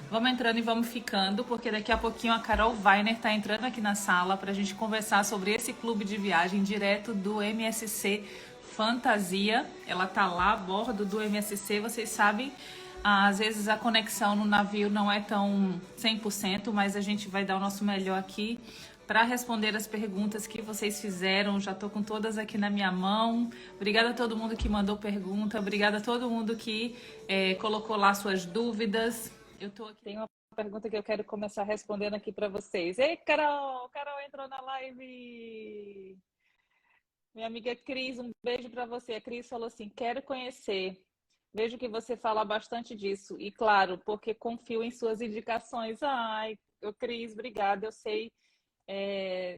Vamos entrando e vamos ficando, porque daqui a pouquinho a Carol Weiner está entrando aqui na sala para a gente conversar sobre esse clube de viagem direto do MSC Fantasia. Ela tá lá a bordo do MSC, vocês sabem, às vezes a conexão no navio não é tão 100%, mas a gente vai dar o nosso melhor aqui para responder as perguntas que vocês fizeram. Já estou com todas aqui na minha mão. Obrigada a todo mundo que mandou pergunta, obrigada a todo mundo que colocou lá suas dúvidas. Eu tô aqui. Tem uma pergunta que eu quero começar respondendo aqui para vocês. Ei, Carol! Carol entrou na live! Minha amiga Cris, um beijo para você. A Cris falou assim, quero conhecer. Vejo que você fala bastante disso. E claro, porque confio em suas indicações. Ai, Cris, obrigada. Eu sei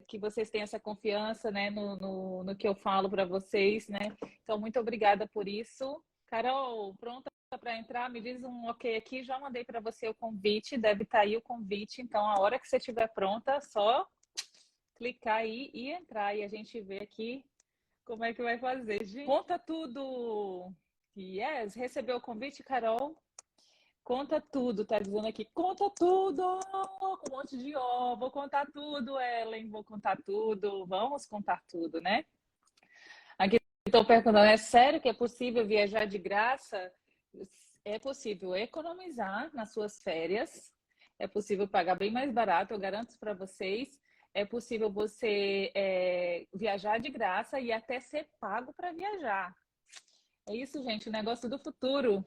que vocês têm essa confiança, né, no que eu falo para vocês, né? Então, muito obrigada por isso. Carol, pronta para entrar? Me diz um ok aqui. Já mandei para você o convite, deve estar aí o convite. Então, a hora que você estiver pronta, só clicar aí e entrar. E a gente vê aqui como é que vai fazer. Gente, conta tudo! Yes, recebeu o convite, Carol? Conta tudo, tá dizendo aqui. Conta tudo! Com um monte de ó. Vou contar tudo, Ellen. Vou contar tudo. Vamos contar tudo, né? Aqui estou perguntando, é sério que é possível viajar de graça? É possível economizar nas suas férias. É possível pagar bem mais barato, eu garanto para vocês. É possível você viajar de graça e até ser pago para viajar. É isso, gente, o negócio do futuro.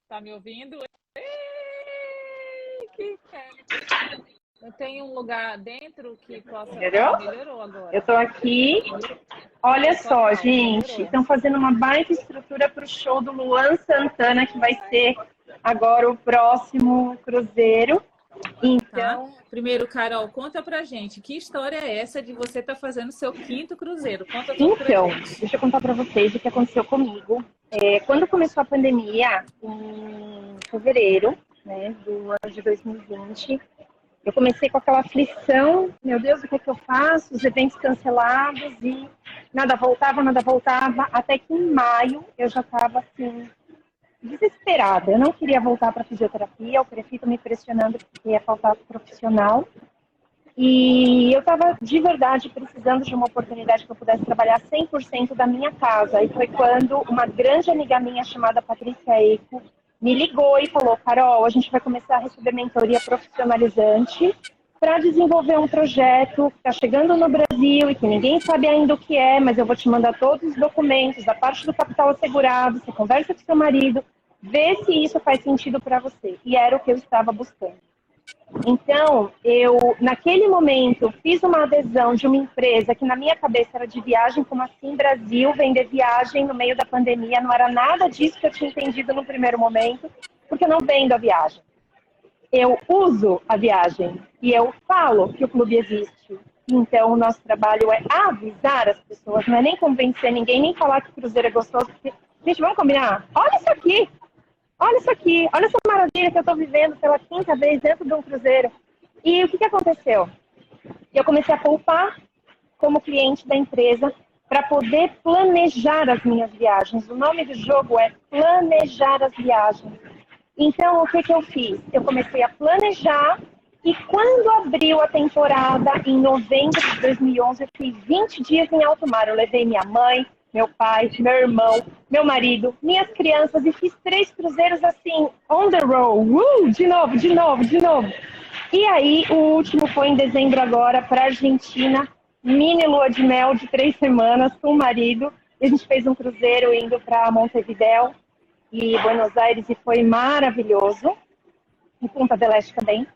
Tá me ouvindo? Ei, que eu tenho um lugar dentro que possa... Melhorou? Melhorou agora. Eu tô aqui. Olha só, gente, estão fazendo uma baita estrutura para o show do Luan Santana, que vai ser agora o próximo cruzeiro. Então, tá. Primeiro, Carol, conta pra gente, que história é essa de você estar fazendo seu 5º cruzeiro? Conta tudo pra gente. Deixa eu contar para vocês o que aconteceu comigo. Quando começou a pandemia, em fevereiro, né, do ano de 2020, eu comecei com aquela aflição, meu Deus, o que é que eu faço? Os eventos cancelados e nada voltava, até que em maio eu já estava assim, desesperada. Eu não queria voltar para fisioterapia, o prefeito me pressionando porque ia faltar profissional. E eu estava de verdade precisando de uma oportunidade que eu pudesse trabalhar 100% da minha casa. E foi quando uma grande amiga minha chamada Patrícia Eco me ligou e falou: Carol, a gente vai começar a receber mentoria profissionalizante para desenvolver um projeto que está chegando no Brasil e que ninguém sabe ainda o que é, mas eu vou te mandar todos os documentos, a parte do capital assegurado, você conversa com seu marido, vê se isso faz sentido para você. E era o que eu estava buscando. Então, eu, naquele momento, fiz uma adesão de uma empresa que na minha cabeça era de viagem, como assim Brasil, vender viagem no meio da pandemia, não era nada disso que eu tinha entendido no primeiro momento, porque eu não vendo a viagem. Eu uso a viagem e eu falo que o clube existe. Então, o nosso trabalho é avisar as pessoas, não é nem convencer ninguém, nem falar que o cruzeiro é gostoso, porque, gente, vamos combinar? Olha isso aqui! Olha isso aqui, olha essa maravilha que eu estou vivendo pela 5ª vez dentro de um cruzeiro. E o que aconteceu? Eu comecei a poupar como cliente da empresa para poder planejar as minhas viagens. O nome do jogo é planejar as viagens. Então, o que eu fiz? Eu comecei a planejar e quando abriu a temporada, em novembro de 2011, eu fiz 20 dias em alto mar. Eu levei minha mãe, meu pai, meu irmão, meu marido, minhas crianças e fiz 3 cruzeiros assim, on the road, de novo. E aí, o último foi em dezembro agora para a Argentina, mini lua de mel de 3 semanas com o marido. E a gente fez um cruzeiro indo para Montevidéu e Buenos Aires e foi maravilhoso. Em Punta del Este também.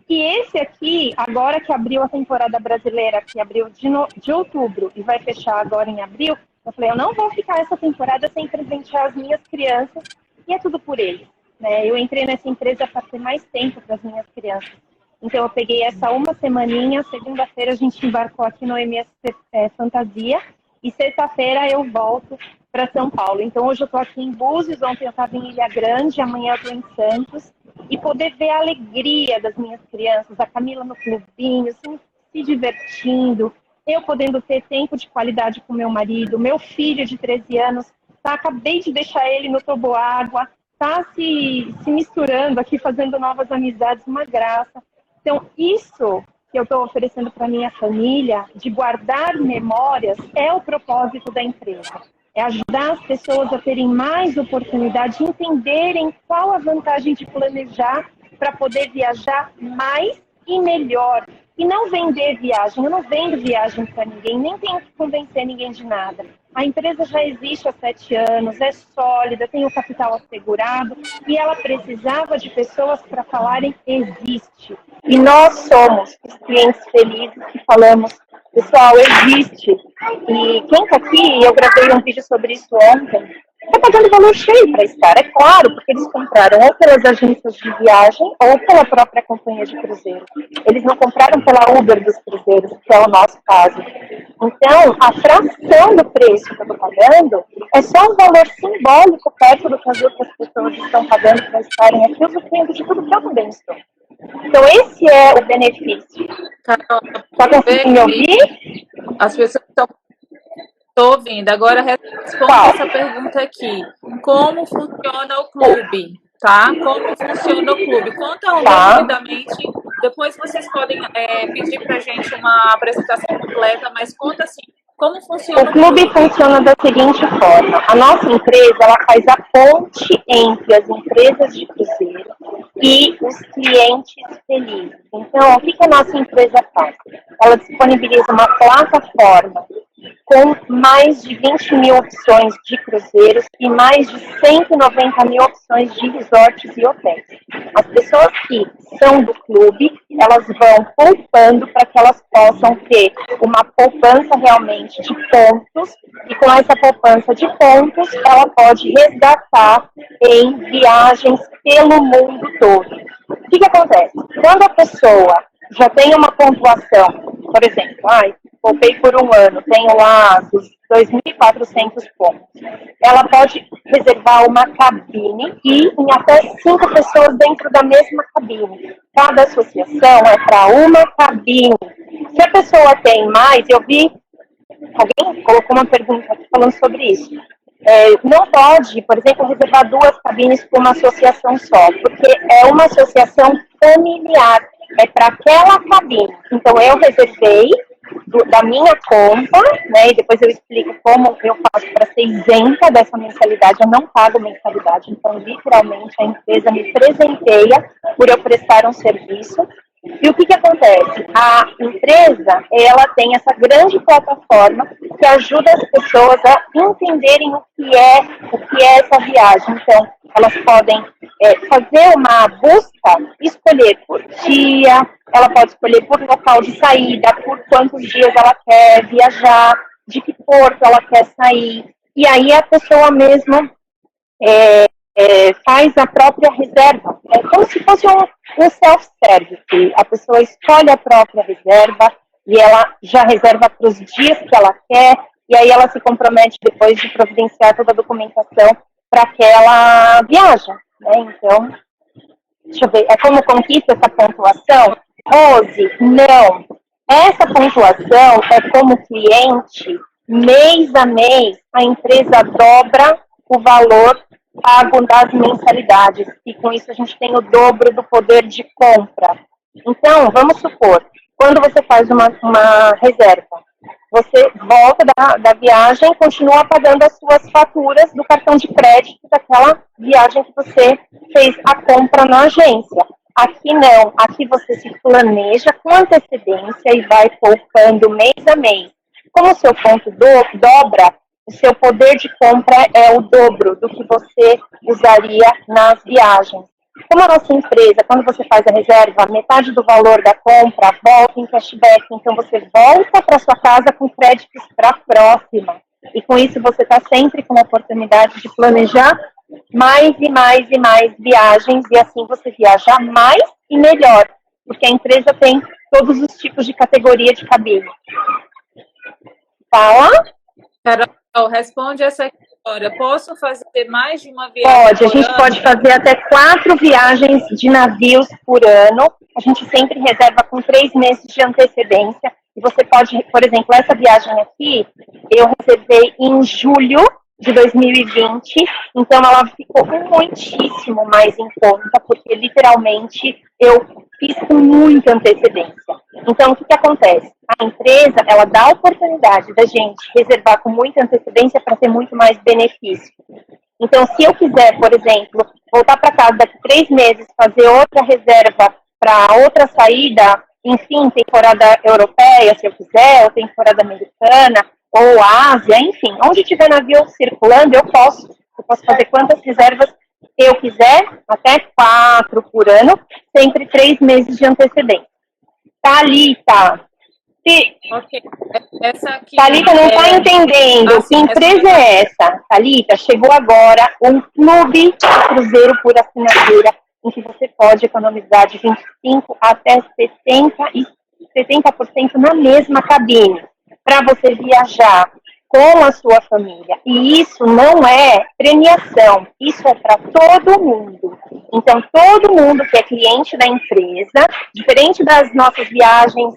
E esse aqui, agora que abriu a temporada brasileira, que abriu de outubro e vai fechar agora em abril, eu falei, eu não vou ficar essa temporada sem presentear as minhas crianças, e é tudo por eles. Né? Eu entrei nessa empresa para ter mais tempo para as minhas crianças. Então, eu peguei essa uma semaninha, segunda-feira a gente embarcou aqui no MSC Fantasia, e sexta-feira eu volto para São Paulo. Então, hoje eu estou aqui em Búzios, ontem eu estava em Ilha Grande, amanhã eu estou em Santos, e poder ver a alegria das minhas crianças, a Camila no clubinho, se divertindo, eu podendo ter tempo de qualidade com meu marido, meu filho de 13 anos, tá? Acabei de deixar ele no toboágua, está se misturando aqui, fazendo novas amizades, uma graça. Então, isso que eu estou oferecendo para minha família, de guardar memórias, é o propósito da empresa. É ajudar as pessoas a terem mais oportunidade, entenderem qual a vantagem de planejar para poder viajar mais e melhor. E não vender viagem. Eu não vendo viagem para ninguém, nem tenho que convencer ninguém de nada. A empresa já existe há 7 anos, é sólida, tem o capital assegurado e ela precisava de pessoas para falarem existe. E nós somos os clientes felizes que falamos, pessoal, existe. E quem está aqui, eu gravei um vídeo sobre isso ontem, está pagando valor cheio para estar, é claro, porque eles compraram ou pelas agências de viagem ou pela própria companhia de cruzeiro. Eles não compraram pela Uber dos cruzeiros, que é o nosso caso. Então, a fração do preço que eu estou pagando é só um valor simbólico perto do que as outras pessoas estão pagando para estarem aqui, usufruindo de tudo que eu também estou. Então, esse é o benefício. Carol, Está conseguindo me ouvir? as pessoas estão... Estou ouvindo. Agora responda essa pergunta aqui. Como funciona o clube? Tá? Como funciona o clube? Conta rapidamente. Depois vocês podem pedir para a gente uma apresentação completa, mas conta assim, como funciona o clube? O clube funciona da seguinte forma. A nossa empresa, ela faz a ponte entre as empresas de cruzeiro e os clientes felizes. Então, o que a nossa empresa faz? Ela disponibiliza uma plataforma com mais de 20 mil opções de cruzeiros e mais de 190 mil opções de resorts e hotéis. As pessoas que são do clube, elas vão poupando para que elas possam ter uma poupança realmente de pontos, e com essa poupança de pontos, ela pode resgatar em viagens pelo mundo todo. O que acontece? Quando a pessoa já tem uma pontuação, por exemplo, poupei por um ano, tenho lá os 2.400 pontos. Ela pode reservar uma cabine e em até 5 pessoas dentro da mesma cabine. Cada associação é para uma cabine. Se a pessoa tem mais, eu vi, alguém colocou uma pergunta aqui falando sobre isso. Não pode, por exemplo, reservar 2 cabines para uma associação só, porque é uma associação familiar, é para aquela cabine. Então, eu reservei da minha conta, né, e depois eu explico como eu faço para ser isenta dessa mensalidade. Eu não pago mensalidade, então literalmente a empresa me presenteia por eu prestar um serviço. E o que acontece? A empresa, ela tem essa grande plataforma que ajuda as pessoas a entenderem o que é essa viagem. Então, elas podem fazer uma busca, escolher por dia, ela pode escolher por local de saída, por quantos dias ela quer viajar, de que porto ela quer sair. E aí a pessoa mesmo faz a própria reserva. É como se fosse um self-service. A pessoa escolhe a própria reserva e ela já reserva para os dias que ela quer, e aí ela se compromete depois de providenciar toda a documentação para aquela viagem. Né? Então, deixa eu ver, é como conquista essa pontuação? Rose, não. Essa pontuação é como cliente, mês a mês, a empresa dobra o valor pago das mensalidades, e com isso a gente tem o dobro do poder de compra. Então, vamos supor, quando você faz uma reserva, você volta da viagem e continua pagando as suas faturas do cartão de crédito daquela viagem que você fez a compra na agência. Aqui não, aqui você se planeja com antecedência e vai poupando mês a mês. Como o seu ponto dobra, o seu poder de compra é o dobro do que você usaria nas viagens. Como a nossa empresa, quando você faz a reserva, metade do valor da compra volta em cashback. Então, você volta para sua casa com créditos para a próxima. E com isso, você está sempre com a oportunidade de planejar mais e mais e mais viagens. E assim, você viajar mais e melhor. Porque a empresa tem todos os tipos de categoria de cabine. Fala? Carol, responde essa aqui agora. Posso fazer mais de uma viagem? Pode, a gente pode fazer até 4 viagens de navios por ano. A gente sempre reserva com 3 meses de antecedência. E você pode, por exemplo, essa viagem aqui, eu reservei em julho de 2020, então ela ficou muitíssimo mais em conta, porque literalmente eu fiz com muita antecedência. Então, o que acontece? A empresa, ela dá a oportunidade da gente reservar com muita antecedência para ter muito mais benefício. Então, se eu quiser, por exemplo, voltar para casa daqui a 3 meses, fazer outra reserva para outra saída, enfim, temporada europeia, se eu quiser, ou temporada americana, ou Ásia, enfim, onde tiver navio circulando, eu posso. Eu posso fazer quantas reservas eu quiser, até 4 por ano, sempre 3 meses de antecedência. Thalita, Ok. Essa aqui Thalita não está entendendo. Que empresa é essa? Thalita, chegou agora um clube de cruzeiro por assinatura, em que você pode economizar de 25% até 70% na mesma cabine, para você viajar com a sua família. E isso não é premiação, isso é para todo mundo. Então, todo mundo que é cliente da empresa, diferente das nossas viagens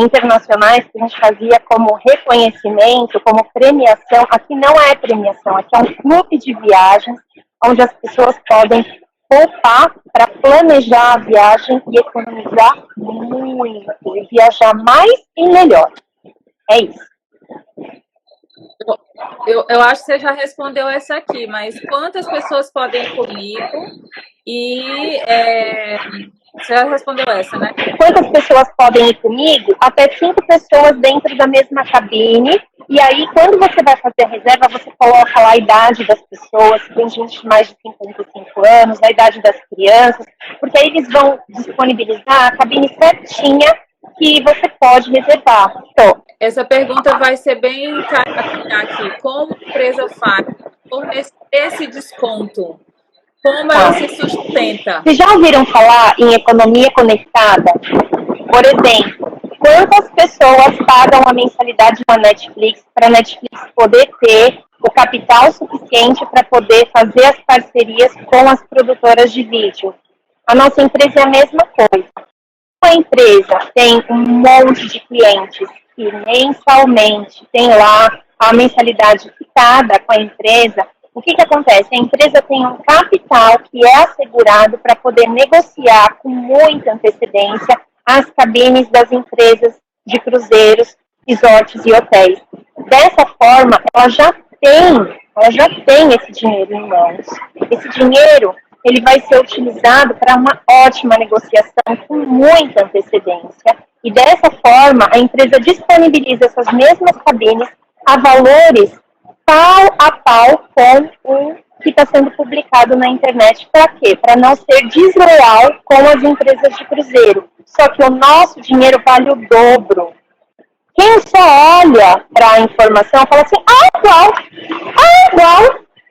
internacionais que a gente fazia como reconhecimento, como premiação, aqui não é premiação, aqui é um clube de viagens, onde as pessoas podem poupar para planejar a viagem e economizar muito, e viajar mais e melhor. É isso. Eu acho que você já respondeu essa aqui, mas quantas pessoas podem ir comigo? E você já respondeu essa, né? Quantas pessoas podem ir comigo? Até 5 pessoas dentro da mesma cabine. E aí, quando você vai fazer a reserva, você coloca lá a idade das pessoas, tem gente de mais de 55 anos, a idade das crianças, porque aí eles vão disponibilizar a cabine certinha que você pode reservar. Então, essa pergunta vai ser bem aqui. Como a empresa faz fornecer esse desconto? Como ela se sustenta? Vocês já ouviram falar em economia conectada? Por exemplo, quantas pessoas pagam a mensalidade na Netflix para a Netflix poder ter o capital suficiente para poder fazer as parcerias com as produtoras de vídeo? A nossa empresa é a mesma coisa. A empresa tem um monte de clientes que mensalmente tem lá a mensalidade quitada com a empresa. O que acontece? A empresa tem um capital que é assegurado para poder negociar com muita antecedência as cabines das empresas de cruzeiros, resorts e hotéis. Dessa forma, ela já tem esse dinheiro em mãos. Esse dinheiro ele vai ser utilizado para uma ótima negociação com muita antecedência. E dessa forma, a empresa disponibiliza essas mesmas cabines a valores pau a pau com o que está sendo publicado na internet. Para quê? Para não ser desleal com as empresas de cruzeiro. Só que o nosso dinheiro vale o dobro. Quem só olha para a informação fala assim, igual,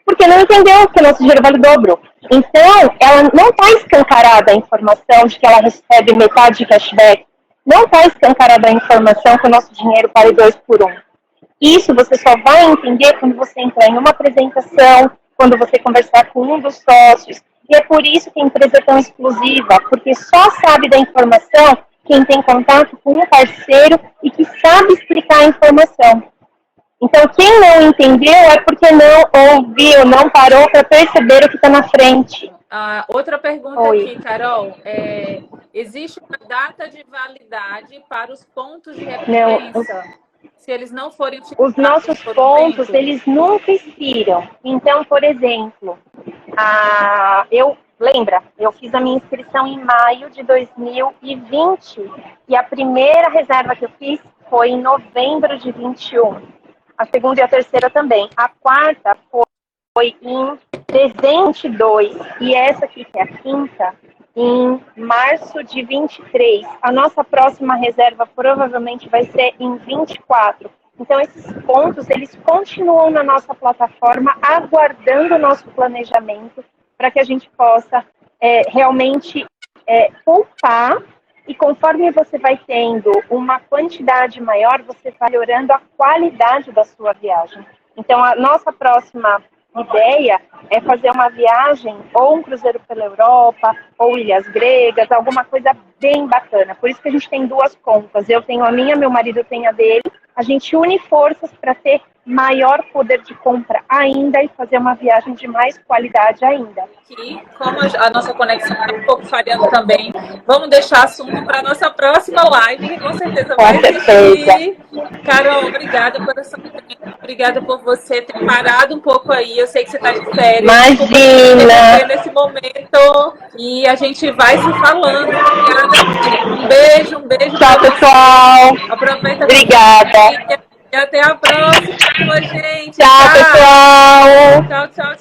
porque não entendeu que o nosso dinheiro vale o dobro. Então, ela não está escancarada a informação de que ela recebe metade de cashback. Não está escancarada a informação que o nosso dinheiro vale 2 por 1. Isso você só vai entender quando você entrar em uma apresentação, quando você conversar com um dos sócios. E é por isso que a empresa é tão exclusiva, porque só sabe da informação quem tem contato com um parceiro e que sabe explicar a informação. Então, quem não entendeu é porque não ouviu, não parou para perceber o que está na frente. Outra pergunta aqui, Carol. Existe uma data de validade para os pontos de recompensa? Se eles não forem utilizados, os nossos pontos, eles nunca expiram. Então, por exemplo, eu fiz a minha inscrição em maio de 2020 e a primeira reserva que eu fiz foi em novembro de 21. A segunda e a terceira também. A quarta foi em dezembro de 22 e essa aqui, que é a quinta, em março de 23. A nossa próxima reserva provavelmente vai ser em 24. Então, esses pontos, eles continuam na nossa plataforma, aguardando o nosso planejamento para que a gente possa realmente poupar. E conforme você vai tendo uma quantidade maior, você vai melhorando a qualidade da sua viagem. Então, a nossa próxima ideia é fazer uma viagem, ou um cruzeiro pela Europa, ou Ilhas Gregas, alguma coisa bem bacana. Por isso que a gente tem duas contas. Eu tenho a minha, meu marido tem a dele. A gente une forças para ter maior poder de compra ainda e fazer uma viagem de mais qualidade ainda. Aqui, como a nossa conexão está um pouco falhando também, vamos deixar assunto para a nossa próxima live, que com certeza vai existir. Carol, obrigada por essa obrigada por você ter parado um pouco aí. Eu sei que você está de férias. Imagina! Nesse momento. E a gente vai se falando. Obrigada. Um beijo. Tchau, pessoal. Aproveita. Obrigada. E até a próxima, gente. Tchau, pessoal. Tchau.